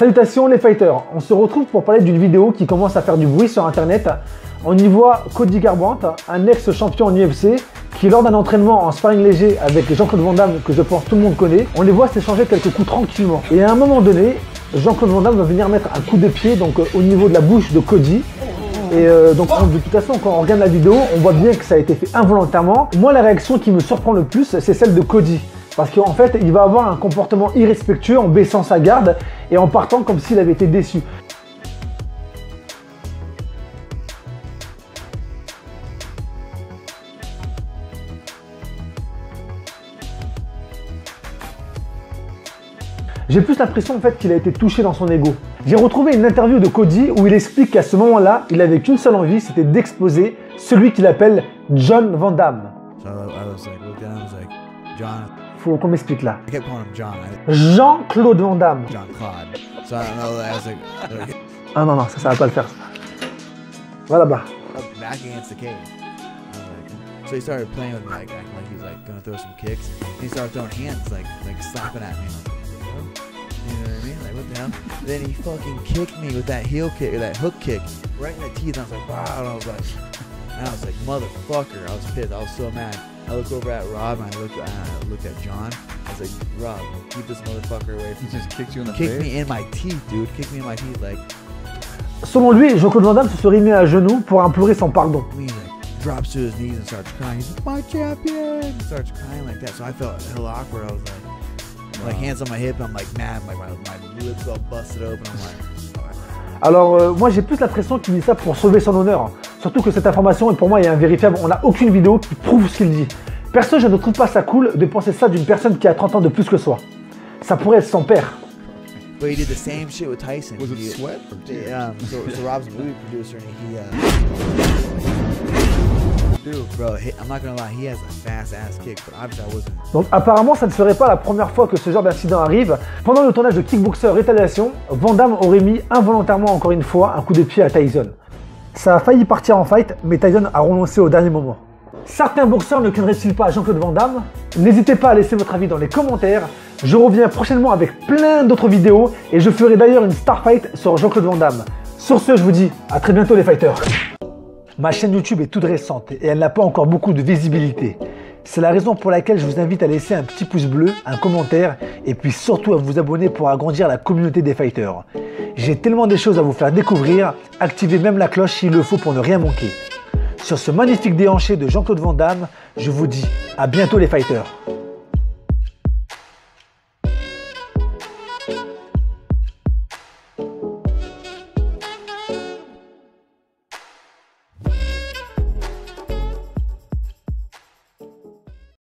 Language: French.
Salutations les fighters, on se retrouve pour parler d'une vidéo qui commence à faire du bruit sur internet. On y voit Cody Garbrandt, un ex-champion en UFC, qui lors d'un entraînement en sparring léger avec Jean-Claude Van Damme, que je pense tout le monde connaît, on les voit s'échanger quelques coups tranquillement. Et à un moment donné, Jean-Claude Van Damme va venir mettre un coup de pied donc, au niveau de la bouche de Cody. Et donc de toute façon, quand on regarde la vidéo, on voit bien que ça a été fait involontairement. Moi, la réaction qui me surprend le plus, c'est celle de Cody. Parce qu'en fait, il va avoir un comportement irrespectueux en baissant sa garde et en partant comme s'il avait été déçu. J'ai plus l'impression en fait qu'il a été touché dans son ego. J'ai retrouvé une interview de Cody où il explique qu'à ce moment-là, il avait qu'une seule envie, c'était d'exploser celui qu'il appelle John Van Damme. Faut qu'on m'explique là. Jean-Claude Van Damme. Ah non, ça va pas le faire. Va là-bas. So he started playing with me, like acting like he was like gonna throw some kicks. And he started throwing hands, like slapping at me. You know what I mean? Like what the hell? Then he fucking kicked me with that heel kick or that hook kick right in the teeth. And I was like, wow. And I was like, motherfucker. I was pissed. I was so mad. I looked over at Rob and I looked at John. I was like, Rob, keep this motherfucker away from me. He just kicked you in the face? Kicked me in my teeth, dude. Kicked me in my teeth, like. Selon lui, Jean-Claude Van Damme se serait mis à genoux pour implorer son pardon. Drops to his knees and starts crying. He's like, my champion! He starts crying like that. So I felt a little awkward. I was like hands on my hip. I'm like mad. Like my lips all busted open. I'm like. Alors moi j'ai plus l'impression qu'il dit ça pour sauver son honneur. Surtout que cette information pour moi est invérifiable. On n'a aucune vidéo qui prouve ce qu'il dit. Perso, je ne trouve pas ça cool de penser ça d'une personne qui a 30 ans de plus que soi. Ça pourrait être son père. But he did the same shit with Tyson. Was it sweat or tears? Yeah. So Rob's a movie producer and he. Bro, I'm not gonna lie, he has a fast ass kick, but obviously I wasn't. Donc apparemment, ça ne serait pas la première fois que ce genre d'incident arrive. Pendant le tournage de Kickboxer Retaliation, Van Damme aurait mis involontairement encore une fois un coup de pied à Tyson. Ça a failli partir en fight, mais Tyson a renoncé au dernier moment. Certains boxeurs ne craindraient-ils pas Jean-Claude Van Damme? N'hésitez pas à laisser votre avis dans les commentaires. Je reviens prochainement avec plein d'autres vidéos et je ferai d'ailleurs une star fight sur Jean-Claude Van Damme. Sur ce, je vous dis à très bientôt les fighters. Ma chaîne YouTube est toute récente et elle n'a pas encore beaucoup de visibilité. C'est la raison pour laquelle je vous invite à laisser un petit pouce bleu, un commentaire et puis surtout à vous abonner pour agrandir la communauté des fighters. J'ai tellement de choses à vous faire découvrir, activez même la cloche s'il le faut pour ne rien manquer. Sur ce magnifique déhanché de Jean-Claude Van Damme, je vous dis à bientôt les fighters.